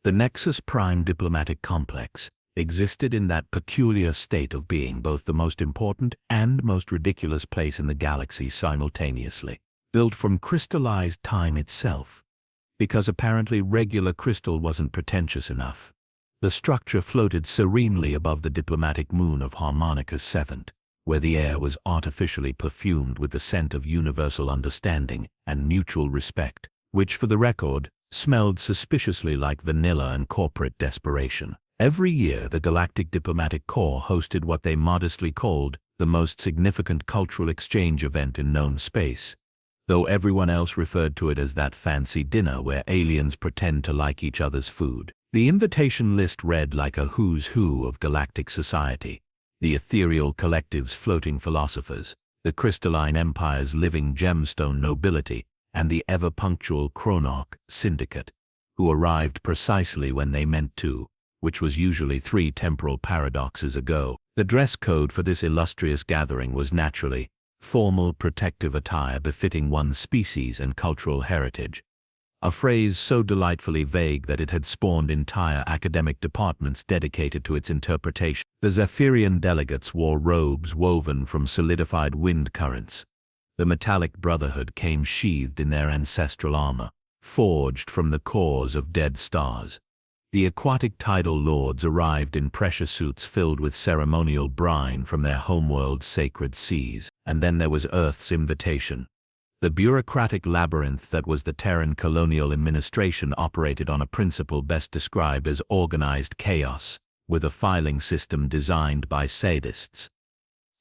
The Nexus Prime diplomatic complex existed in that peculiar state of being both the most important and most ridiculous place in the galaxy simultaneously, built from crystallized time itself. Because apparently regular crystal wasn't pretentious enough, the structure floated serenely above the diplomatic moon of Harmonica 7, where the air was artificially perfumed with the scent of universal understanding and mutual respect, which, for the record, smelled suspiciously like vanilla and corporate desperation. Every year, the Galactic Diplomatic Corps hosted what they modestly called the most significant cultural exchange event in known space, though everyone else referred to it as that fancy dinner where aliens pretend to like each other's food. The invitation list read like a who's who of galactic society: the ethereal collective's floating philosophers, the crystalline empire's living gemstone nobility, and the ever-punctual Chronarch syndicate, who arrived precisely when they meant to, which was usually 3 temporal paradoxes ago. The dress code for this illustrious gathering was naturally formal protective attire befitting one's species and cultural heritage, a phrase so delightfully vague that it had spawned entire academic departments dedicated to its interpretation. The Zephyrian delegates wore robes woven from solidified wind currents. The metallic brotherhood came sheathed in their ancestral armor, forged from the cores of dead stars. The aquatic tidal lords arrived in pressure suits filled with ceremonial brine from their homeworld's sacred seas. And then there was Earth's invitation. The bureaucratic labyrinth that was the Terran colonial administration operated on a principle best described as organized chaos, with a filing system designed by sadists.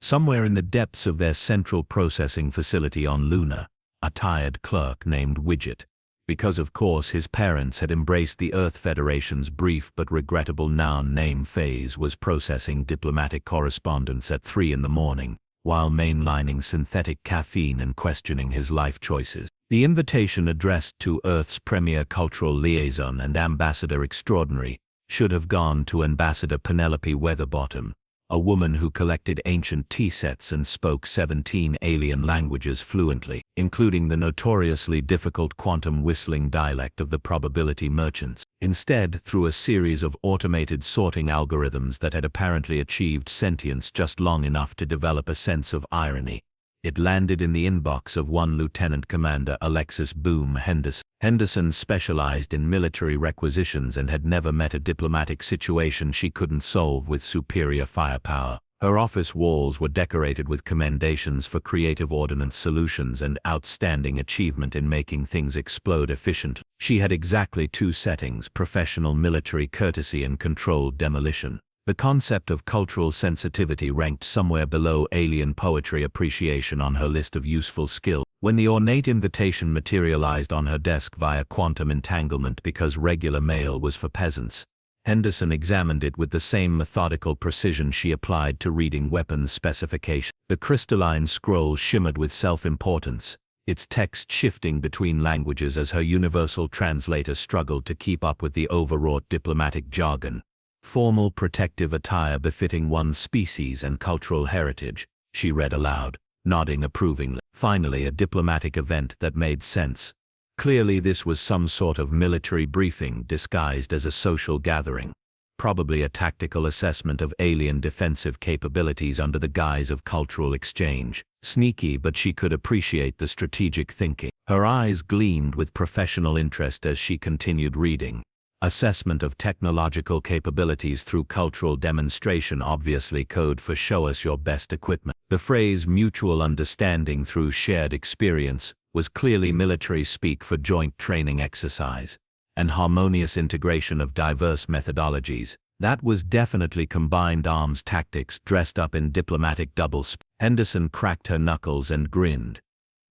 Somewhere in the depths of their central processing facility on Luna, a tired clerk named Widget, because of course his parents had embraced the Earth Federation's brief but regrettable noun name phase, was processing diplomatic correspondence at 3 in the morning, while mainlining synthetic caffeine and questioning his life choices. The invitation addressed to Earth's premier cultural liaison and ambassador extraordinary should have gone to Ambassador Penelope Weatherbottom, a woman who collected ancient tea sets and spoke 17 alien languages fluently, including the notoriously difficult quantum whistling dialect of the probability merchants. Instead, through a series of automated sorting algorithms that had apparently achieved sentience just long enough to develop a sense of irony, it landed in the inbox of one Lieutenant Commander Alexis Boom Henderson. Henderson specialized in military requisitions and had never met a diplomatic situation she couldn't solve with superior firepower. Her office walls were decorated with commendations for creative ordnance solutions and outstanding achievement in making things explode efficiently. She had exactly 2 settings: professional military courtesy and controlled demolition. The concept of cultural sensitivity ranked somewhere below alien poetry appreciation on her list of useful skills. When the ornate invitation materialized on her desk via quantum entanglement because regular mail was for peasants, Henderson examined it with the same methodical precision she applied to reading weapons specifications. The crystalline scroll shimmered with self-importance, its text shifting between languages as her universal translator struggled to keep up with the overwrought diplomatic jargon. Formal protective attire befitting one's species and cultural heritage, she read aloud, nodding approvingly. Finally, a diplomatic event that made sense. Clearly this was some sort of military briefing disguised as a social gathering, probably a tactical assessment of alien defensive capabilities under the guise of cultural exchange. Sneaky, but she could appreciate the strategic thinking. Her eyes gleamed with professional interest as she continued reading. Assessment of technological capabilities through cultural demonstration, obviously code for show us your best equipment. The phrase mutual understanding through shared experience was clearly military speak for joint training exercise, and harmonious integration of diverse methodologies. That was definitely combined arms tactics dressed up in diplomatic doubles. Henderson cracked her knuckles and grinned.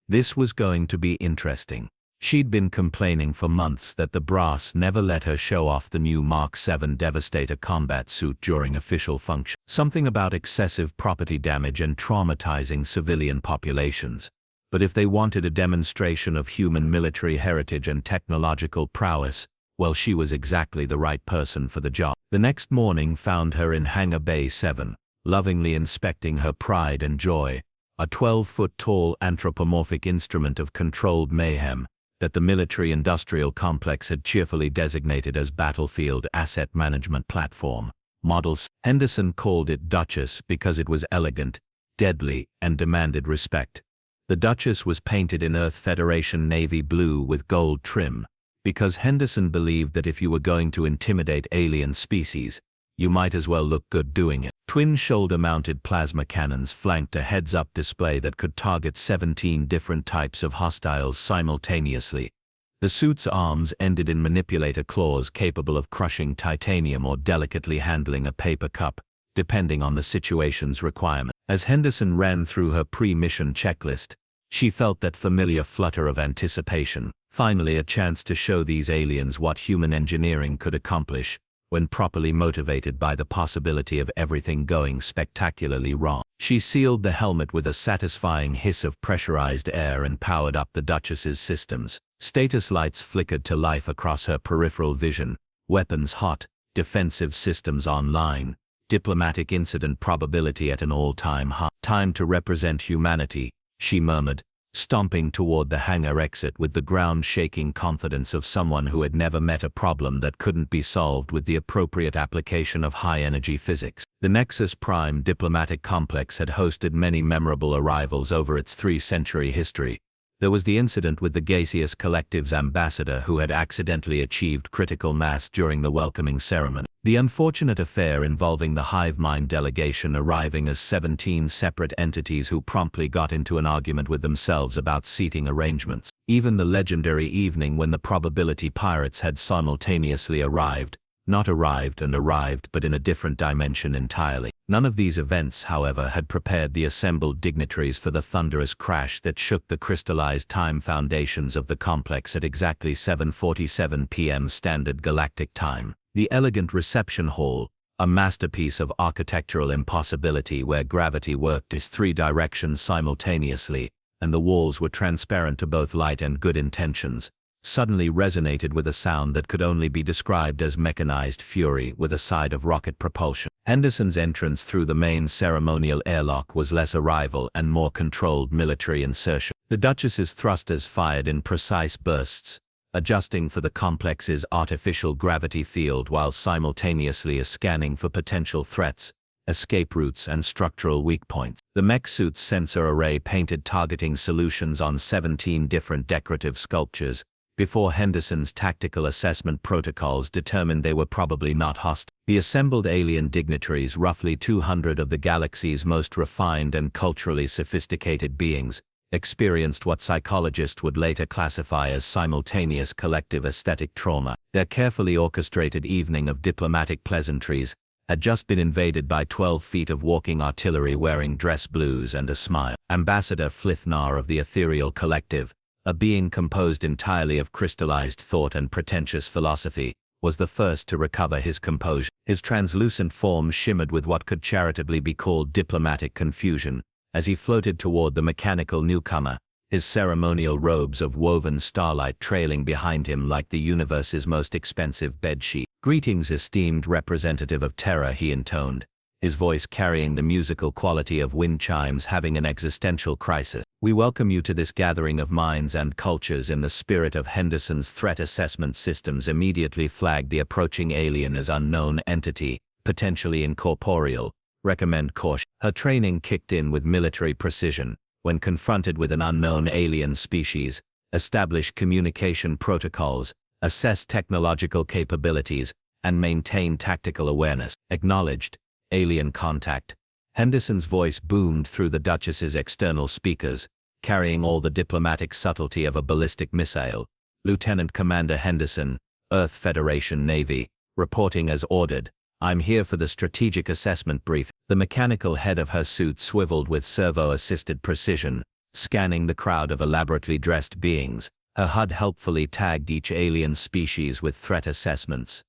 This was going to be interesting. She'd been complaining for months that the brass never let her show off the new Mark 7 Devastator combat suit during official function. Something about excessive property damage and traumatizing civilian populations. But if they wanted a demonstration of human military heritage and technological prowess, well, she was exactly the right person for the job. The next morning found her in Hangar Bay 7, lovingly inspecting her pride and joy, a 12-foot-tall anthropomorphic instrument of controlled mayhem that the military-industrial complex had cheerfully designated as Battlefield Asset Management Platform. Models. Henderson called it Duchess because it was elegant, deadly, and demanded respect. The Duchess was painted in Earth Federation navy blue with gold trim, because Henderson believed that if you were going to intimidate alien species, you might as well look good doing it. Twin shoulder-mounted plasma cannons flanked a heads-up display that could target 17 different types of hostiles simultaneously. The suit's arms ended in manipulator claws capable of crushing titanium or delicately handling a paper cup, depending on the situation's requirement. As Henderson ran through her pre-mission checklist, she felt that familiar flutter of anticipation. Finally, a chance to show these aliens what human engineering could accomplish when properly motivated by the possibility of everything going spectacularly wrong. She sealed the helmet with a satisfying hiss of pressurized air and powered up the Duchess's systems. Status lights flickered to life across her peripheral vision. Weapons hot, defensive systems online, diplomatic incident probability at an all-time high. Time to represent humanity, she murmured, stomping toward the hangar exit with the ground-shaking confidence of someone who had never met a problem that couldn't be solved with the appropriate application of high-energy physics. The Nexus Prime diplomatic complex had hosted many memorable arrivals over its 3-century history. There was the incident with the Gaseous Collective's ambassador who had accidentally achieved critical mass during the welcoming ceremony. The unfortunate affair involving the hive mind delegation arriving as 17 separate entities who promptly got into an argument with themselves about seating arrangements. Even the legendary evening when the probability pirates had simultaneously arrived, not arrived and arrived but in a different dimension entirely. None of these events, however, had prepared the assembled dignitaries for the thunderous crash that shook the crystallized time foundations of the complex at exactly 7:47 p.m. Standard Galactic Time. The elegant reception hall, a masterpiece of architectural impossibility where gravity worked its 3 directions simultaneously, and the walls were transparent to both light and good intentions, suddenly resonated with a sound that could only be described as mechanized fury with a side of rocket propulsion. Henderson's entrance through the main ceremonial airlock was less arrival and more controlled military insertion. The Duchess's thrusters fired in precise bursts, adjusting for the complex's artificial gravity field while simultaneously scanning for potential threats, escape routes and structural weak points. The Mech suit's sensor array painted targeting solutions on 17 different decorative sculptures, before Henderson's tactical assessment protocols determined they were probably not hostile. The assembled alien dignitaries, roughly 200 of the galaxy's most refined and culturally sophisticated beings, experienced what psychologists would later classify as simultaneous collective aesthetic trauma. Their carefully orchestrated evening of diplomatic pleasantries had just been invaded by 12 feet of walking artillery wearing dress blues and a smile. Ambassador Flithnar of the Ethereal Collective, a being composed entirely of crystallized thought and pretentious philosophy, was the first to recover his composure. His translucent form shimmered with what could charitably be called diplomatic confusion, as he floated toward the mechanical newcomer, his ceremonial robes of woven starlight trailing behind him like the universe's most expensive bedsheet. "Greetings, esteemed representative of Terra," he intoned, his voice carrying the musical quality of wind chimes having an existential crisis. "We welcome you to this gathering of minds and cultures in the spirit of Henderson's threat assessment systems immediately flagged the approaching alien as unknown entity, potentially incorporeal. Recommend caution." Her training kicked in with military precision. When confronted with an unknown alien species, establish communication protocols, assess technological capabilities, and maintain tactical awareness. "Acknowledged. Alien contact." Henderson's voice boomed through the Duchess's external speakers, carrying all the diplomatic subtlety of a ballistic missile. "Lieutenant Commander Henderson, Earth Federation Navy, reporting as ordered. I'm here for the strategic assessment brief." The mechanical head of her suit swiveled with servo-assisted precision, scanning the crowd of elaborately dressed beings. Her HUD helpfully tagged each alien species with threat assessments.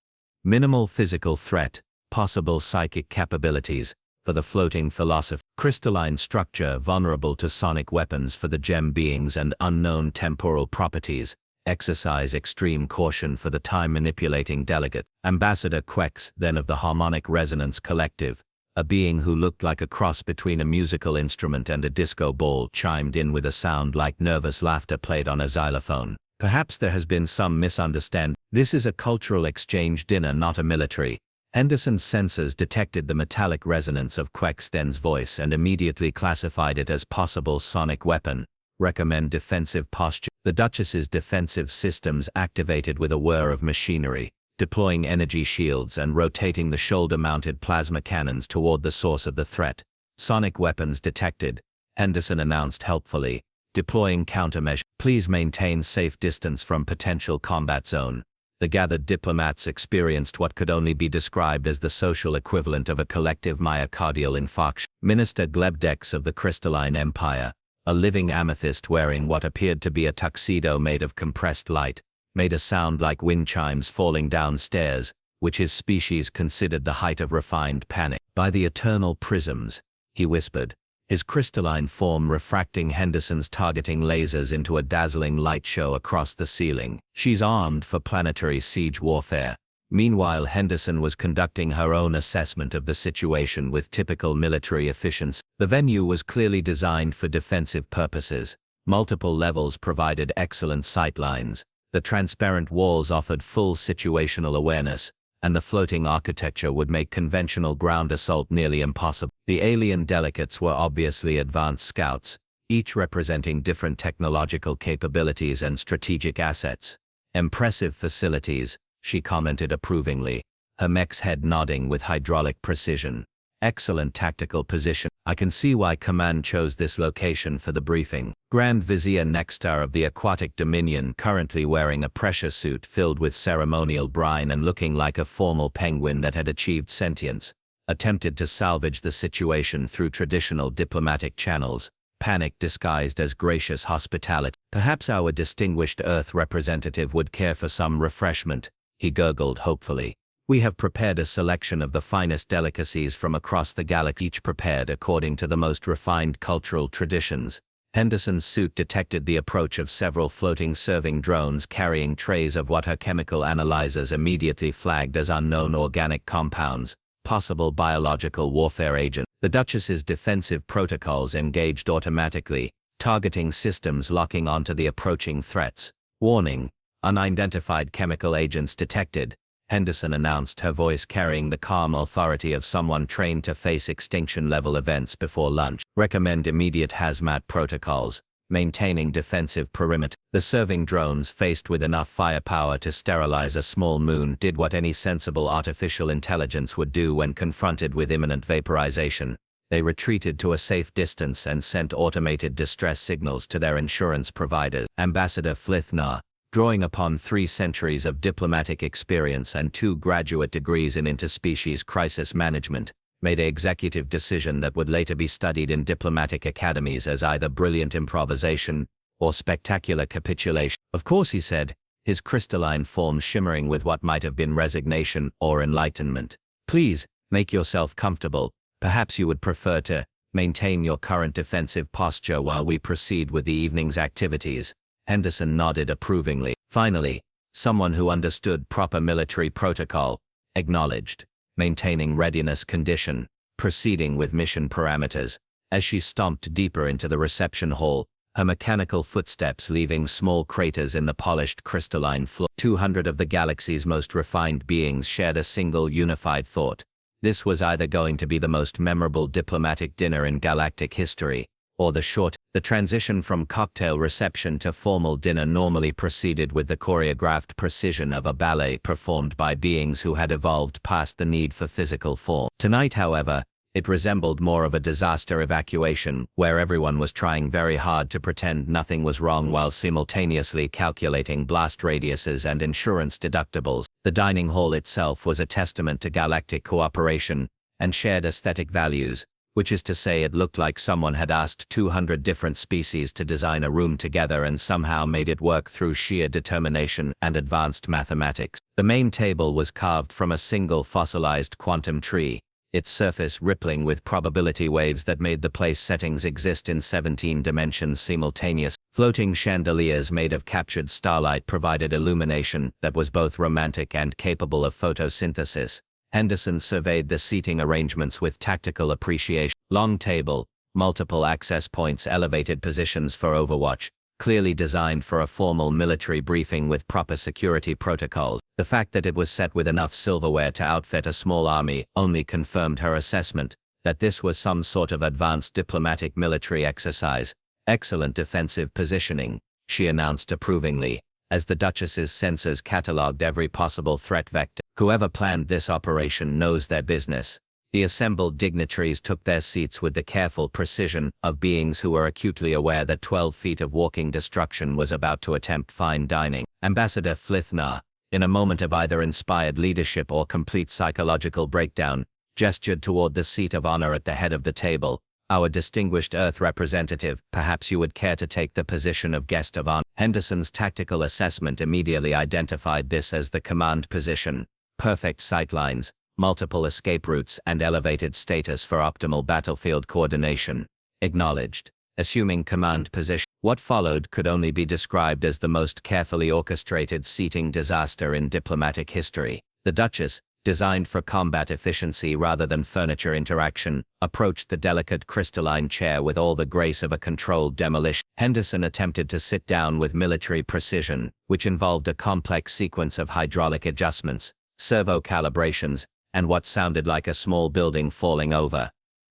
Minimal physical threat, possible psychic capabilities, for the floating philosopher. Crystalline structure vulnerable to sonic weapons for the gem beings and unknown temporal properties. Exercise extreme caution for the time-manipulating delegate. Ambassador Quex, then of the Harmonic Resonance Collective, a being who looked like a cross between a musical instrument and a disco ball, chimed in with a sound like nervous laughter played on a xylophone. Perhaps there has been some misunderstanding. This is a cultural exchange dinner, not a military. Henderson's sensors detected the metallic resonance of Quexten's voice and immediately classified it as possible sonic weapon. Recommend defensive posture. The Duchess's defensive systems activated with a whir of machinery, deploying energy shields and rotating the shoulder-mounted plasma cannons toward the source of the threat. Sonic weapons detected, Henderson announced helpfully. Deploying countermeasures. Please maintain safe distance from potential combat zone. The gathered diplomats experienced what could only be described as the social equivalent of a collective myocardial infarction. Minister Glebdex of the Crystalline Empire, a living amethyst wearing what appeared to be a tuxedo made of compressed light, made a sound like wind chimes falling downstairs, which his species considered the height of refined panic. By the eternal prisms, he whispered, his crystalline form refracting Henderson's targeting lasers into a dazzling light show across the ceiling. She's armed for planetary siege warfare. Meanwhile, Henderson was conducting her own assessment of the situation with typical military efficiency. The venue was clearly designed for defensive purposes. Multiple levels provided excellent sightlines. The transparent walls offered full situational awareness, and the floating architecture would make conventional ground assault nearly impossible. The alien delegates were obviously advanced scouts, each representing different technological capabilities and strategic assets. Impressive facilities, she commented approvingly, her mech's head nodding with hydraulic precision. Excellent tactical position. I can see why Command chose this location for the briefing. Grand Vizier Nextar of the Aquatic Dominion, currently wearing a pressure suit filled with ceremonial brine and looking like a formal penguin that had achieved sentience, attempted to salvage the situation through traditional diplomatic channels, panic disguised as gracious hospitality. Perhaps our distinguished Earth representative would care for some refreshment, he gurgled hopefully. We have prepared a selection of the finest delicacies from across the galaxy, each prepared according to the most refined cultural traditions. Henderson's suit detected the approach of several floating serving drones carrying trays of what her chemical analyzers immediately flagged as unknown organic compounds, possible biological warfare agents. The Duchess's defensive protocols engaged automatically, targeting systems locking onto the approaching threats. Warning: unidentified chemical agents detected, Henderson announced, her voice carrying the calm authority of someone trained to face extinction-level events before lunch. Recommend immediate hazmat protocols, maintaining defensive perimeter. The serving drones, faced with enough firepower to sterilize a small moon, did what any sensible artificial intelligence would do when confronted with imminent vaporization. They retreated to a safe distance and sent automated distress signals to their insurance providers. Ambassador Flithnar, drawing upon 3 centuries of diplomatic experience and 2 graduate degrees in interspecies crisis management, made an executive decision that would later be studied in diplomatic academies as either brilliant improvisation or spectacular capitulation. Of course, he said, his crystalline form shimmering with what might have been resignation or enlightenment. Please, make yourself comfortable. Perhaps you would prefer to maintain your current defensive posture while we proceed with the evening's activities. Henderson nodded approvingly. Finally, someone who understood proper military protocol, acknowledged, maintaining readiness condition, proceeding with mission parameters. As she stomped deeper into the reception hall, her mechanical footsteps leaving small craters in the polished crystalline floor. 200 of the galaxy's most refined beings shared a single unified thought. This was either going to be the most memorable diplomatic dinner in galactic history, or the transition from cocktail reception to formal dinner normally proceeded with the choreographed precision of a ballet performed by beings who had evolved past the need for physical form. Tonight, however, it resembled more of a disaster evacuation, where everyone was trying very hard to pretend nothing was wrong while simultaneously calculating blast radiuses and insurance deductibles. The dining hall itself was a testament to galactic cooperation and shared aesthetic values, which is to say it looked like someone had asked 200 different species to design a room together and somehow made it work through sheer determination and advanced mathematics. The main table was carved from a single fossilized quantum tree, its surface rippling with probability waves that made the place settings exist in 17 dimensions simultaneous. Floating chandeliers made of captured starlight provided illumination that was both romantic and capable of photosynthesis. Henderson surveyed the seating arrangements with tactical appreciation. Long table, multiple access points, elevated positions for overwatch, clearly designed for a formal military briefing with proper security protocols. The fact that it was set with enough silverware to outfit a small army only confirmed her assessment that this was some sort of advanced diplomatic military exercise. Excellent defensive positioning, she announced approvingly, as the Duchess's sensors catalogued every possible threat vector. Whoever planned this operation knows their business. The assembled dignitaries took their seats with the careful precision of beings who were acutely aware that 12 feet of walking destruction was about to attempt fine dining. Ambassador Flithnar, in a moment of either inspired leadership or complete psychological breakdown, gestured toward the seat of honor at the head of the table. Our distinguished Earth representative, perhaps you would care to take the position of guest of honor. Henderson's tactical assessment immediately identified this as the command position. Perfect sightlines, multiple escape routes, and elevated status for optimal battlefield coordination. Acknowledged. Assuming command position. What followed could only be described as the most carefully orchestrated seating disaster in diplomatic history. The Duchess, designed for combat efficiency rather than furniture interaction, approached the delicate crystalline chair with all the grace of a controlled demolition. Henderson attempted to sit down with military precision, which involved a complex sequence of hydraulic adjustments, servo calibrations, and what sounded like a small building falling over.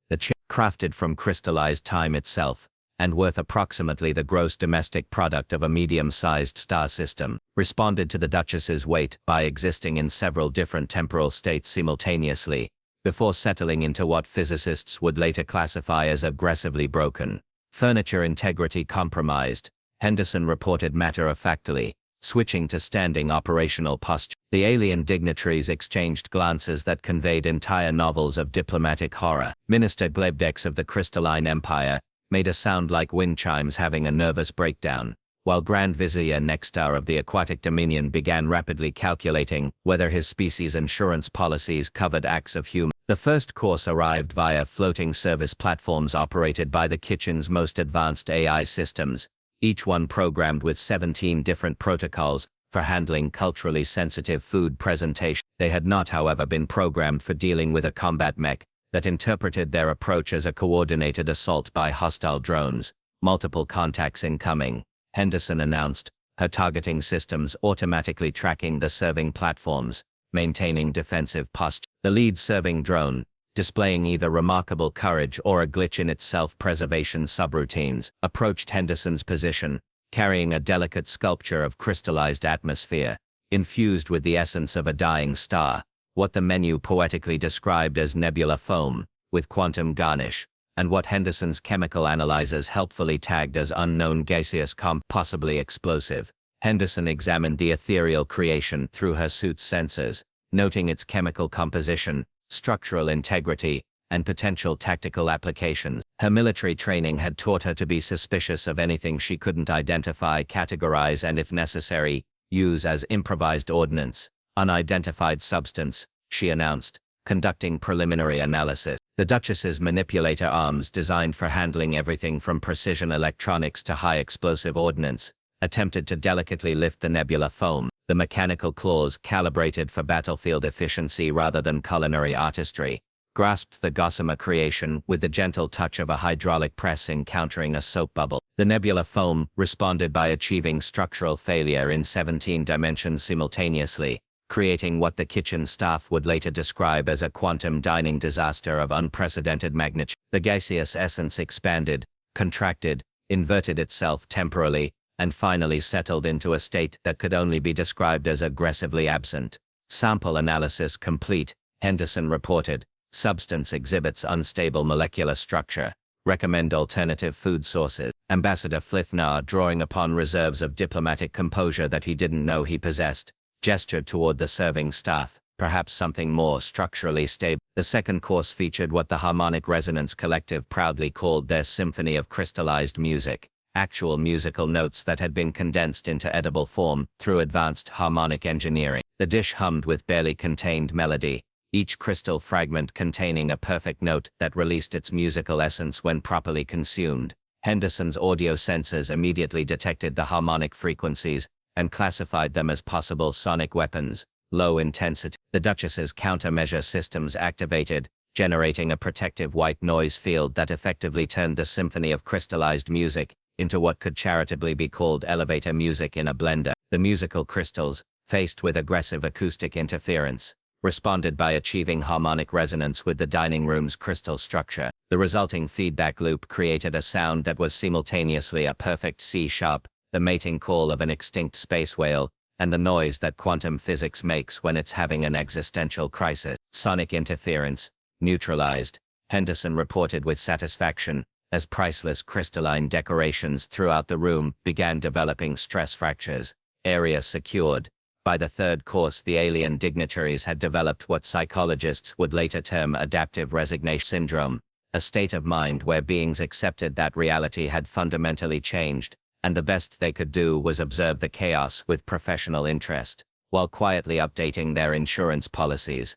The chair, crafted from crystallized time itself, and worth approximately the gross domestic product of a medium-sized star system, responded to the Duchess's weight by existing in several different temporal states simultaneously, before settling into what physicists would later classify as aggressively broken. Furniture integrity compromised, Henderson reported matter-of-factly, switching to standing operational posture. The alien dignitaries exchanged glances that conveyed entire novels of diplomatic horror. Minister Glebdex of the Crystalline Empire made a sound like wind chimes having a nervous breakdown, while Grand Vizier Nextar of the Aquatic Dominion began rapidly calculating whether his species' insurance policies covered acts of human. The first course arrived via floating service platforms operated by the kitchen's most advanced AI systems, each one programmed with 17 different protocols for handling culturally sensitive food presentation. They had not, however, been programmed for dealing with a combat mech that interpreted their approach as a coordinated assault by hostile drones. Multiple contacts incoming, Henderson announced, her targeting systems automatically tracking the serving platforms, maintaining defensive posture. The lead serving drone, displaying either remarkable courage or a glitch in its self-preservation subroutines, approached Henderson's position, carrying a delicate sculpture of crystallized atmosphere, infused with the essence of a dying star, what the menu poetically described as nebula foam, with quantum garnish, and what Henderson's chemical analyzers helpfully tagged as unknown gaseous possibly explosive. Henderson examined the ethereal creation through her suit's sensors, noting its chemical composition, structural integrity, and potential tactical applications. Her military training had taught her to be suspicious of anything she couldn't identify, categorize, and if necessary, use as improvised ordnance. Unidentified substance, she announced, conducting preliminary analysis. The Duchess's manipulator arms, designed for handling everything from precision electronics to high explosive ordnance, attempted to delicately lift the nebula foam. The mechanical claws, calibrated for battlefield efficiency rather than culinary artistry, grasped the gossamer creation with the gentle touch of a hydraulic press encountering a soap bubble. The nebula foam responded by achieving structural failure in 17 dimensions simultaneously, creating what the kitchen staff would later describe as a quantum dining disaster of unprecedented magnitude. The gaseous essence expanded, contracted, inverted itself temporally, and finally settled into a state that could only be described as aggressively absent. Sample analysis complete, Henderson reported. Substance exhibits unstable molecular structure. Recommend alternative food sources. Ambassador Flithnar, drawing upon reserves of diplomatic composure that he didn't know he possessed, gestured toward the serving staff, perhaps something more structurally stable. The second course featured what the Harmonic Resonance Collective proudly called their symphony of crystallized music, actual musical notes that had been condensed into edible form through advanced harmonic engineering. The dish hummed with barely contained melody, each crystal fragment containing a perfect note that released its musical essence when properly consumed. Henderson's audio sensors immediately detected the harmonic frequencies and classified them as possible sonic weapons. Low intensity. The Duchess's countermeasure systems activated, generating a protective white noise field that effectively turned the symphony of crystallized music into what could charitably be called elevator music in a blender. The musical crystals, faced with aggressive acoustic interference, responded by achieving harmonic resonance with the dining room's crystal structure. The resulting feedback loop created a sound that was simultaneously a perfect C-sharp, the mating call of an extinct space whale, and the noise that quantum physics makes when it's having an existential crisis. Sonic interference, neutralized, Henderson reported with satisfaction, as priceless crystalline decorations throughout the room began developing stress fractures. Area secured. By the third course, the alien dignitaries had developed what psychologists would later term adaptive resignation syndrome, a state of mind where beings accepted that reality had fundamentally changed, and the best they could do was observe the chaos with professional interest, while quietly updating their insurance policies.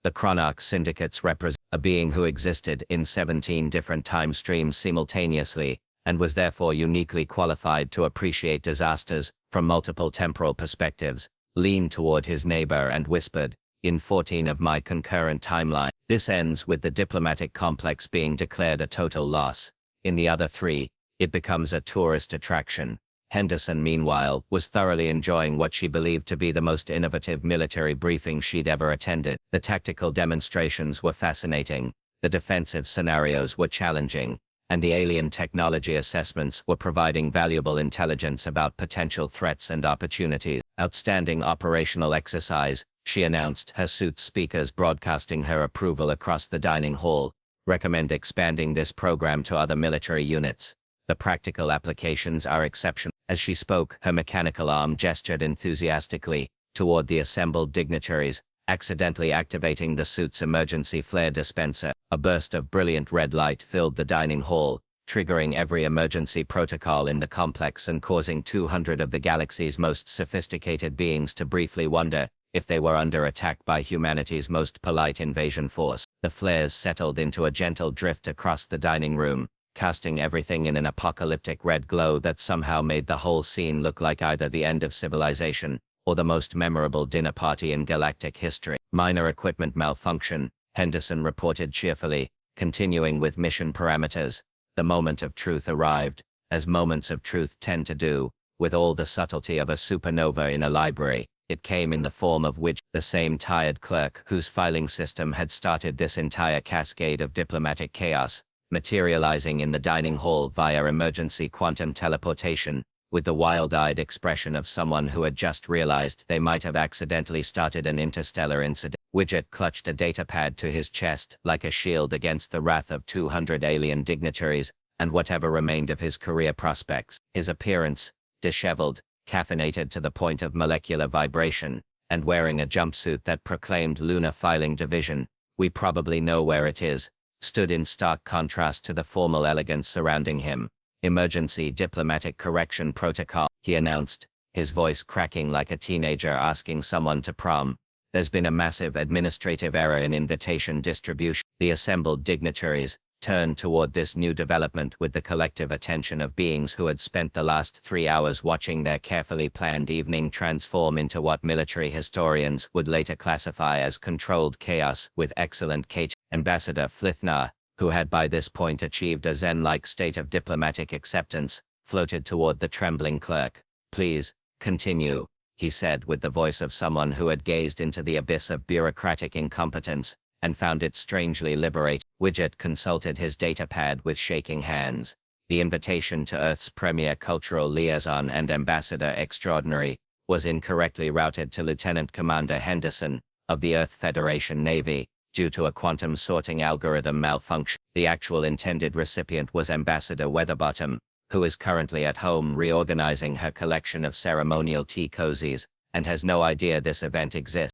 The Chronarch syndicates represent a being who existed in 17 different time streams simultaneously, and was therefore uniquely qualified to appreciate disasters from multiple temporal perspectives, leaned toward his neighbor and whispered, "In 14 of my concurrent timeline." This ends with the diplomatic complex being declared a total loss. In the other 3, it becomes a tourist attraction. Henderson, meanwhile, was thoroughly enjoying what she believed to be the most innovative military briefing she'd ever attended. The tactical demonstrations were fascinating, the defensive scenarios were challenging, and the alien technology assessments were providing valuable intelligence about potential threats and opportunities. Outstanding operational exercise, she announced, her suit speakers broadcasting her approval across the dining hall. Recommend expanding this program to other military units. The practical applications are exceptional. As she spoke, her mechanical arm gestured enthusiastically toward the assembled dignitaries, accidentally activating the suit's emergency flare dispenser. A burst of brilliant red light filled the dining hall, triggering every emergency protocol in the complex and causing 200 of the galaxy's most sophisticated beings to briefly wonder if they were under attack by humanity's most polite invasion force. The flares settled into a gentle drift across the dining room, casting everything in an apocalyptic red glow that somehow made the whole scene look like either the end of civilization or the most memorable dinner party in galactic history. Minor equipment malfunction, Henderson reported cheerfully, continuing with mission parameters. The moment of truth arrived, as moments of truth tend to do, with all the subtlety of a supernova in a library. It came in the form of Widget, the same tired clerk whose filing system had started this entire cascade of diplomatic chaos, materializing in the dining hall via emergency quantum teleportation, with the wild-eyed expression of someone who had just realized they might have accidentally started an interstellar incident. Widget clutched a datapad to his chest like a shield against the wrath of 200 alien dignitaries and whatever remained of his career prospects. His appearance, disheveled, caffeinated to the point of molecular vibration, and wearing a jumpsuit that proclaimed Lunar Filing Division, "We probably know where it is," stood in stark contrast to the formal elegance surrounding him. "Emergency diplomatic correction protocol," he announced, his voice cracking like a teenager asking someone to prom. "There's been a massive administrative error in invitation distribution." The assembled dignitaries turned toward this new development with the collective attention of beings who had spent the last 3 hours watching their carefully planned evening transform into what military historians would later classify as controlled chaos with excellent Kate. Ambassador Flithnar, who had by this point achieved a zen-like state of diplomatic acceptance, floated toward the trembling clerk. "Please, continue," he said with the voice of someone who had gazed into the abyss of bureaucratic incompetence and found it strangely liberating. Widget consulted his datapad with shaking hands. The invitation to Earth's premier cultural liaison and ambassador extraordinary was incorrectly routed to Lieutenant Commander Henderson of the Earth Federation Navy due to a quantum sorting algorithm malfunction. The actual intended recipient was Ambassador Weatherbottom, who is currently at home reorganizing her collection of ceremonial tea cozies and has no idea this event exists.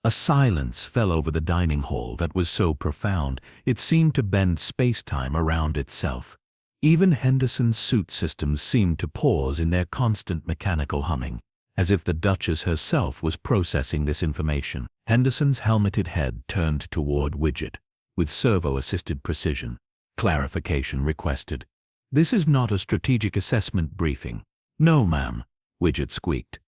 A silence fell over the dining hall that was so profound it seemed to bend space-time around itself. Even Henderson's suit systems seemed to pause in their constant mechanical humming, as if the Duchess herself was processing this information. Henderson's helmeted head turned toward Widget, with servo-assisted precision. Clarification requested. "This is not a strategic assessment briefing." "No, ma'am," Widget squeaked.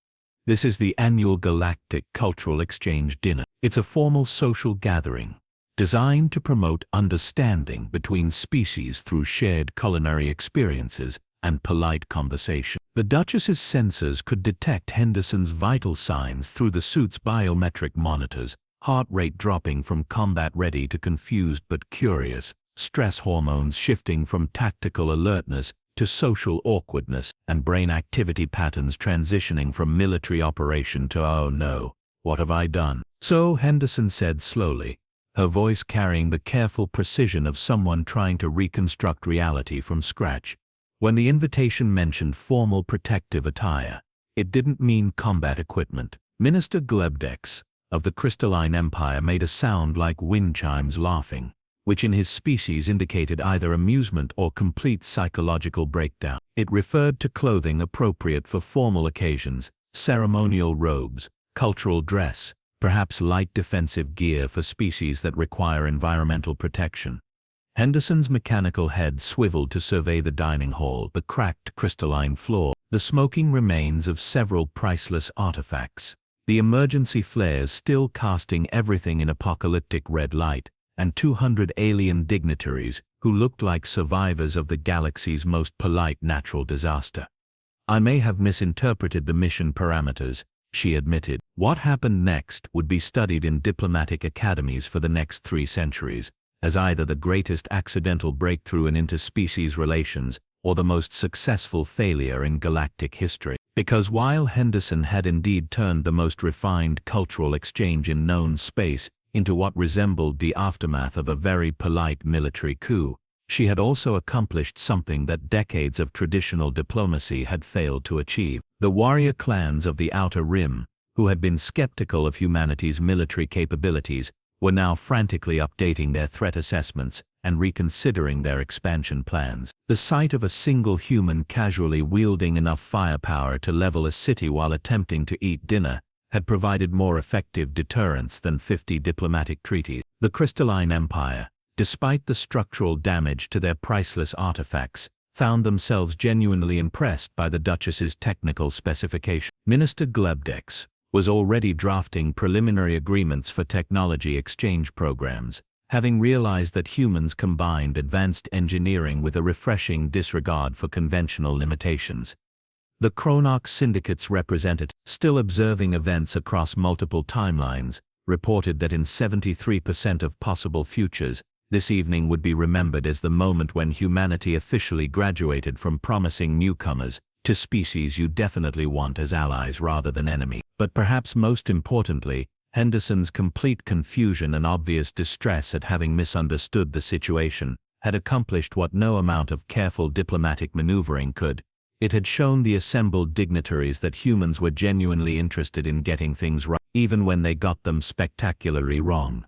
"This is the annual Galactic Cultural Exchange Dinner. It's a formal social gathering, designed to promote understanding between species through shared culinary experiences and polite conversation. The Duchess's sensors could detect Henderson's vital signs through the suit's biometric monitors, heart rate dropping from combat-ready to confused but curious, stress hormones shifting from tactical alertness to social awkwardness, and brain activity patterns transitioning from military operation to "oh no, what have I done?" "So," Henderson said slowly, her voice carrying the careful precision of someone trying to reconstruct reality from scratch. When the invitation mentioned formal protective attire, it didn't mean combat equipment. Minister Galactic of the Crystalline Empire made a sound like wind chimes laughing, which in his species indicated either amusement or complete psychological breakdown. It referred to clothing appropriate for formal occasions, ceremonial robes, cultural dress, perhaps light defensive gear for species that require environmental protection. Henderson's mechanical head swiveled to survey the dining hall, the cracked crystalline floor, the smoking remains of several priceless artifacts, the emergency flares still casting everything in apocalyptic red light, and 200 alien dignitaries who looked like survivors of the galaxy's most polite natural disaster. "I may have misinterpreted the mission parameters," she admitted. "What happened next would be studied in diplomatic academies for the next 3 centuries, as either the greatest accidental breakthrough in interspecies relations or the most successful failure in galactic history." Because while Henderson had indeed turned the most refined cultural exchange in known space into what resembled the aftermath of a very polite military coup, she had also accomplished something that decades of traditional diplomacy had failed to achieve. The warrior clans of the Outer Rim, who had been skeptical of humanity's military capabilities, were now frantically updating their threat assessments and reconsidering their expansion plans. The sight of a single human casually wielding enough firepower to level a city while attempting to eat dinner had provided more effective deterrence than 50 diplomatic treaties. The Crystalline Empire, despite the structural damage to their priceless artifacts, found themselves genuinely impressed by the Duchess's technical specification. Minister Galactic was already drafting preliminary agreements for technology exchange programs, having realized that humans combined advanced engineering with a refreshing disregard for conventional limitations. The Chronarch Syndicate's representative, still observing events across multiple timelines, reported that in 73% of possible futures, this evening would be remembered as the moment when humanity officially graduated from promising newcomers to species you definitely want as allies rather than enemies. But perhaps most importantly, Henderson's complete confusion and obvious distress at having misunderstood the situation had accomplished what no amount of careful diplomatic maneuvering could. It had shown the assembled dignitaries that humans were genuinely interested in getting things right, even when they got them spectacularly wrong.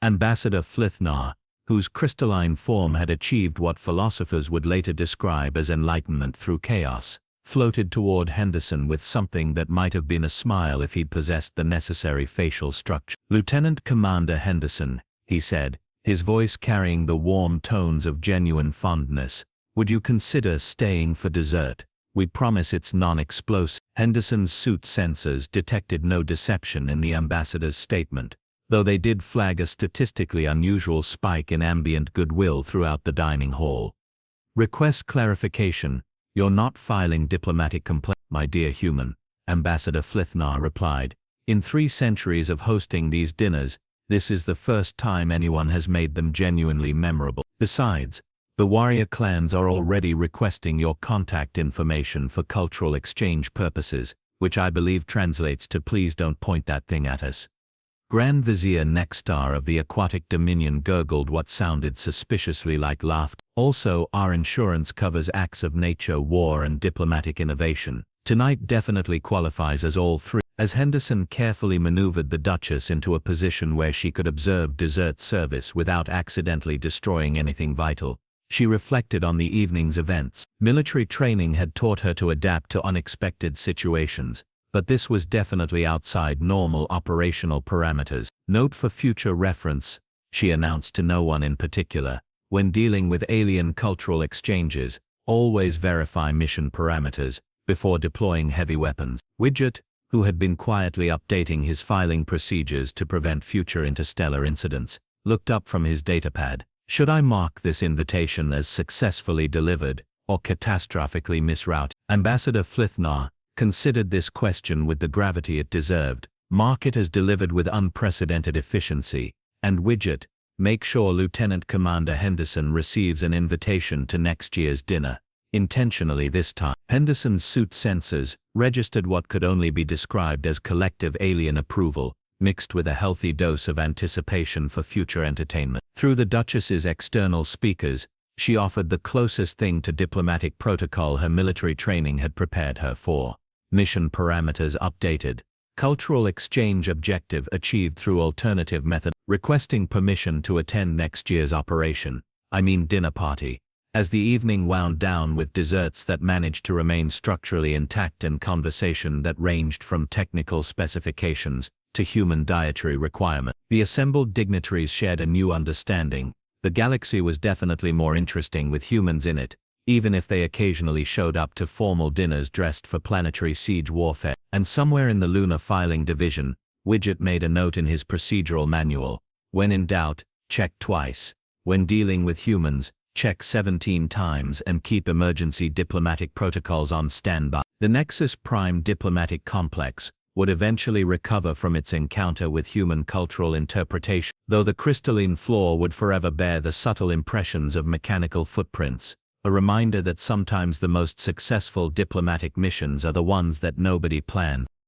Ambassador Flithnar, whose crystalline form had achieved what philosophers would later describe as enlightenment through chaos, floated toward Henderson with something that might have been a smile if he'd possessed the necessary facial structure. "Lieutenant Commander Henderson," he said, his voice carrying the warm tones of genuine fondness, "would you consider staying for dessert? We promise it's non-explosive." Henderson's suit sensors detected no deception in the ambassador's statement, though they did flag a statistically unusual spike in ambient goodwill throughout the dining hall. "Request clarification. You're not filing diplomatic complaints, my dear human," Ambassador Flithnar replied. "In 3 centuries of hosting these dinners, this is the first time anyone has made them genuinely memorable. Besides, the warrior clans are already requesting your contact information for cultural exchange purposes, which I believe translates to 'please don't point that thing at us.'" Grand Vizier Nexstar of the Aquatic Dominion gurgled what sounded suspiciously like laughter. "Also, our insurance covers acts of nature, war and diplomatic innovation. Tonight definitely qualifies as all 3. As Henderson carefully maneuvered the Duchess into a position where she could observe dessert service without accidentally destroying anything vital, she reflected on the evening's events. Military training had taught her to adapt to unexpected situations, but this was definitely outside normal operational parameters. "Note for future reference," she announced to no one in particular, "when dealing with alien cultural exchanges, always verify mission parameters before deploying heavy weapons." Widget, who had been quietly updating his filing procedures to prevent future interstellar incidents, looked up from his datapad. "Should I mark this invitation as successfully delivered, or catastrophically misroute. Ambassador Flithnar considered this question with the gravity it deserved. Mark it as delivered with unprecedented efficiency, and Widget, make sure Lieutenant Commander Henderson receives an invitation to next year's dinner. Intentionally this time. Henderson's suit sensors registered what could only be described as collective alien approval, mixed with a healthy dose of anticipation for future entertainment. Through the Duchess's external speakers, she offered the closest thing to diplomatic protocol her military training had prepared her for. Mission parameters updated. Cultural exchange objective achieved through alternative method. Requesting permission to attend next year's dinner party. As the evening wound down with desserts that managed to remain structurally intact and conversation that ranged from technical specifications to human dietary requirements, the assembled dignitaries shared a new understanding. The galaxy was definitely more interesting with humans in it, even if they occasionally showed up to formal dinners dressed for planetary siege warfare. And somewhere in the lunar filing division, Widget made a note in his procedural manual: when in doubt, check twice. When dealing with humans, check 17 times and keep emergency diplomatic protocols on standby. The Nexus Prime diplomatic complex would eventually recover from its encounter with human cultural interpretation, though the crystalline floor would forever bear the subtle impressions of mechanical footprints, a reminder that sometimes the most successful diplomatic missions are the ones that nobody planned.